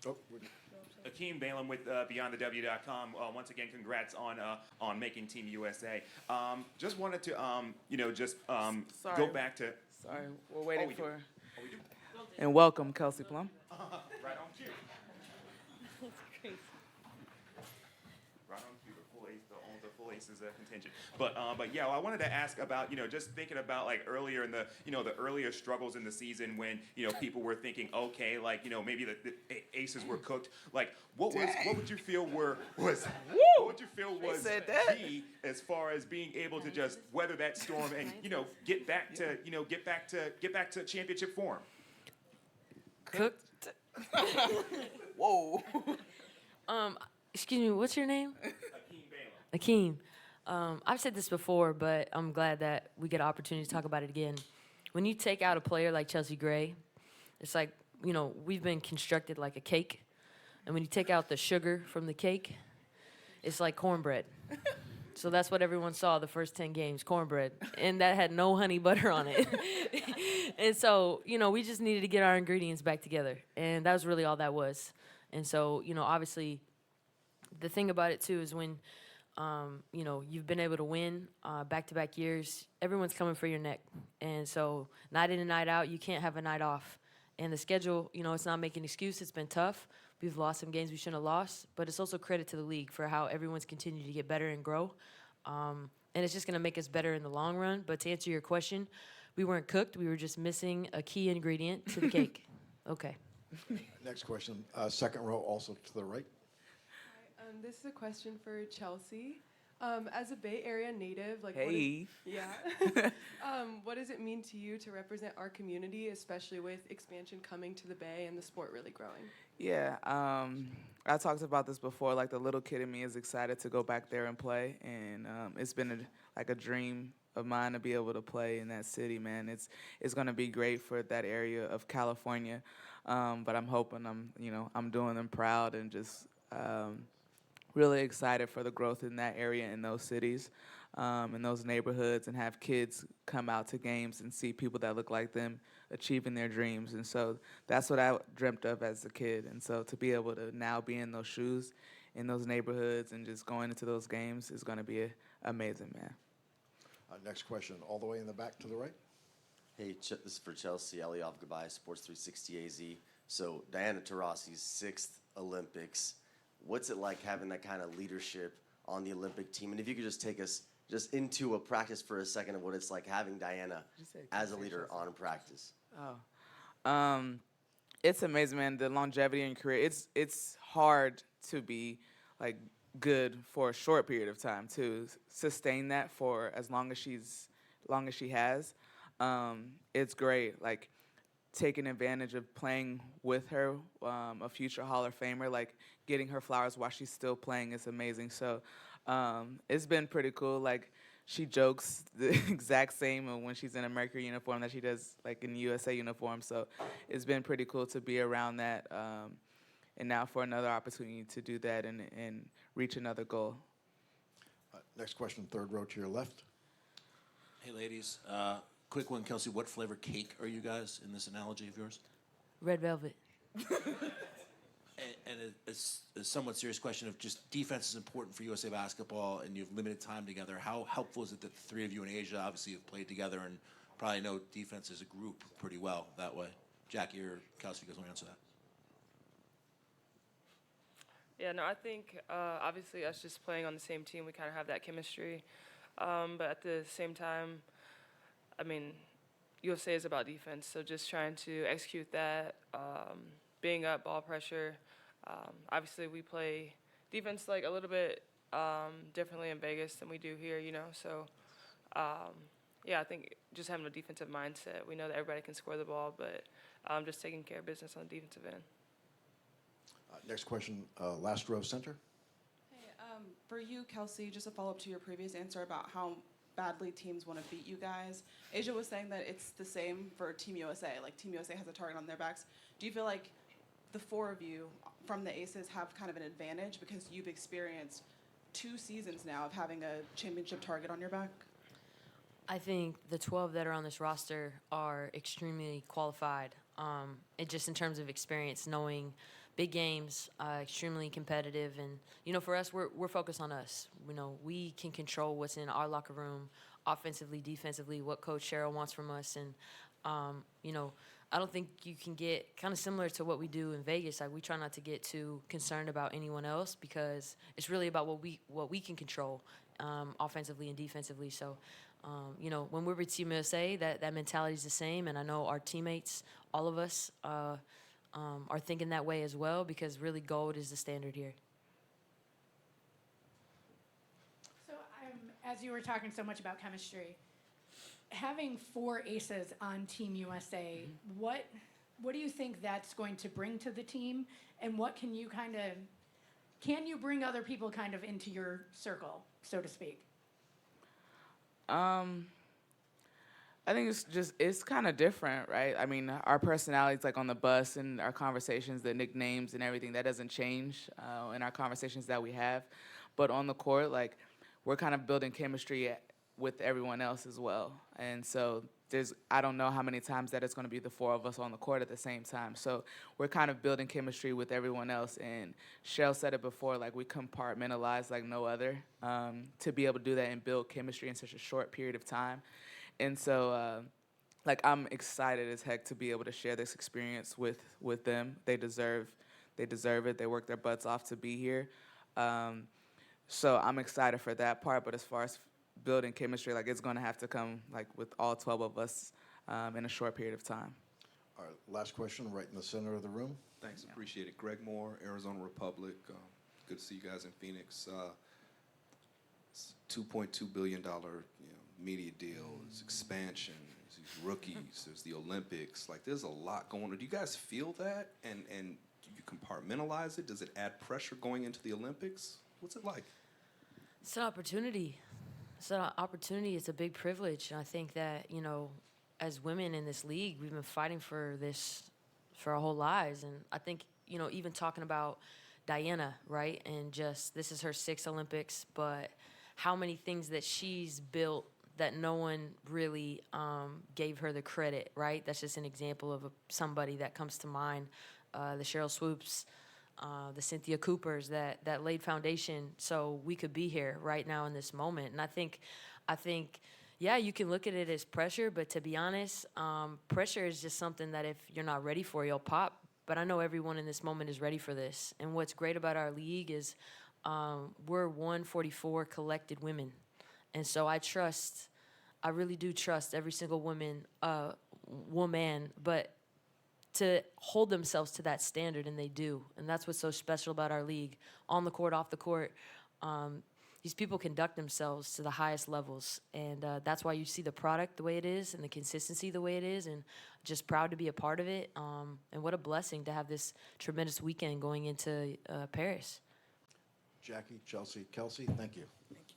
Oh, Akeem Balaam with BeyondTheW.com. Once again, congrats on making Team USA. Just wanted to Sorry. go back to. Sorry, we're waiting we do. for. We do. And welcome, Kelsey Plum. Right on cue. Right on cue. The full aces contingent. But yeah, I wanted to ask about just thinking about like earlier in the the earlier struggles in the season when people were thinking, okay, like maybe the aces were cooked. Like what would you feel was what would you feel was key as far as being able to just weather that storm and get back to championship form? Cooked. Whoa. Excuse me, what's your name? Akeem Balaam. Akeem. I've said this before, but I'm glad that we get an opportunity to talk about it again. When you take out a player like Chelsea Gray, it's like, we've been constructed like a cake. And when you take out the sugar from the cake, it's like cornbread. So that's what everyone saw the first 10 games, cornbread. And that had no honey butter on it. And so, we just needed to get our ingredients back together. And that was really all that was. And so, obviously, the thing about it, too, is when, you've been able to win back-to-back years, everyone's coming for your neck. And so night in and night out, you can't have a night off. And the schedule, it's not making an excuse. It's been tough. We've lost some games we shouldn't have lost. But it's also credit to the league for how everyone's continued to get better and grow. And it's just going to make us better in the long run. But to answer your question, we weren't cooked. We were just missing a key ingredient to the cake. Okay. next question. Second row, also to the right. This is a question for Chelsea. As a Bay Area native, like Hey. what does it mean to you to represent our community, especially with expansion coming to the Bay and the sport really growing? Yeah, I talked about this before. Like the little kid in me is excited to go back there and play, and it's been a dream of mine to be able to play in that city. Man, it's going to be great for that area of California, but I'm hoping I'm doing them proud and just really excited for the growth in that area, in those cities, in those neighborhoods, and have kids come out to games and see people that look like them achieving their dreams. And so that's what I dreamt of as a kid. And so to be able to now be in those shoes, in those neighborhoods, and just going into those games is going to be amazing, man. Next question, all the way in the back to the right. Hey, this is for Chelsea. Eliav Gabay, Sports 360 AZ. So Diana Taurasi's 6th Olympics. What's it like having that kind of leadership on the Olympic team? And if you could just take us just into a practice for a second of what it's like having Diana as a leader on practice. It's amazing, man. The longevity in your career. It's hard to be like good for a short period of time to sustain that for as long as she has. It's great. Like taking advantage of playing with her, a future Hall of Famer, like getting her flowers while she's still playing is amazing. So it's been pretty cool. Like she jokes the exact same when she's in a Mercury uniform that she does like in the USA uniform. So it's been pretty cool to be around that, and now for another opportunity to do that and reach another goal. Next question, third row to your left. Hey, ladies. Quick one, Kelsey. What flavor cake are you guys in this analogy of yours? Red velvet. And it's a somewhat serious question of just defense is important for USA basketball, and you have limited time together. How helpful is it that the three of you in Asia obviously have played together and probably know defense as a group pretty well that way? Jackie or Kelsey, you guys want to answer that? Yeah, no, I think obviously us just playing on the same team, we kind of have that chemistry. But at the same time, I mean, USA is about defense, so just trying to execute that, being up, ball pressure. Obviously, we play defense like a little bit differently in Vegas than we do here, So, yeah, I think just having a defensive mindset. We know that everybody can score the ball, but just taking care of business on the defensive end. Next question, last row center. Hey, for you, Kelsey, just a follow-up to your previous answer about how badly teams want to beat you guys. Asia was saying that it's the same for Team USA. Like, Team USA has a target on their backs. Do you feel like the four of you from the Aces have kind of an advantage because you've experienced 2 seasons now of having a championship target on your back? I think the 12 that are on this roster are extremely qualified. It just in terms of experience, knowing big games, extremely competitive, and for us, we're focused on us. We can control what's in our locker room, offensively, defensively, what Coach Cheryl wants from us, and I don't think you can get kind of similar to what we do in Vegas. Like we try not to get too concerned about anyone else because it's really about what we can control, offensively and defensively. So, when we're with Team USA, that mentality is the same, and I know our teammates, all of us, are thinking that way as well because really gold is the standard here. So, as you were talking so much about chemistry, having 4 aces on Team USA, what do you think that's going to bring to the team, and what can you bring other people kind of into your circle, so to speak? I think it's kind of different, right? I mean, our personalities, like on the bus and our conversations, the nicknames and everything, that doesn't change in our conversations that we have. But on the court, like, we're kind of building chemistry with everyone else as well. And so I don't know how many times that it's going to be the 4 of us on the court at the same time. So we're kind of building chemistry with everyone else. And Cheryl said it before, like we compartmentalize like no other to be able to do that and build chemistry in such a short period of time. And so like I'm excited as heck to be able to share this experience with them. They deserve it. They work their butts off to be here. So I'm excited for that part. But as far as building chemistry, like it's going to have to come like with all 12 of us in a short period of time. All right, last question, right in the center of the room. Thanks, appreciate it. Greg Moore, Arizona Republic. Good to see you guys in Phoenix. It's $2.2 billion media deal. It's expansion. There's these rookies. There's the Olympics. Like, there's a lot going on. Do you guys feel that? And do you compartmentalize it? Does it add pressure going into the Olympics? What's it like? It's an opportunity. It's an opportunity. It's a big privilege. And I think that, as women in this league, we've been fighting for this for our whole lives. And I think, even talking about Diana, right? And just this is her 6th Olympics, but how many things that she's built that no one really gave her the credit, right? That's just an example of somebody that comes to mind. The Cheryl Swoops, the Cynthia Coopers that laid foundation so we could be here right now in this moment. And I think, yeah, you can look at it as pressure, but to be honest, pressure is just something that if you're not ready for, you'll pop. But I know everyone in this moment is ready for this. And what's great about our league is we're 144 collected women. And so I really do trust every single woman, but to hold themselves to that standard, and they do. And that's what's so special about our league. On the court, off the court, these people conduct themselves to the highest levels. And that's why you see the product the way it is and the consistency the way it is, and just proud to be a part of it. And what a blessing to have this tremendous weekend going into Paris. Jackie, Chelsea, Kelsey, thank you. Thank you.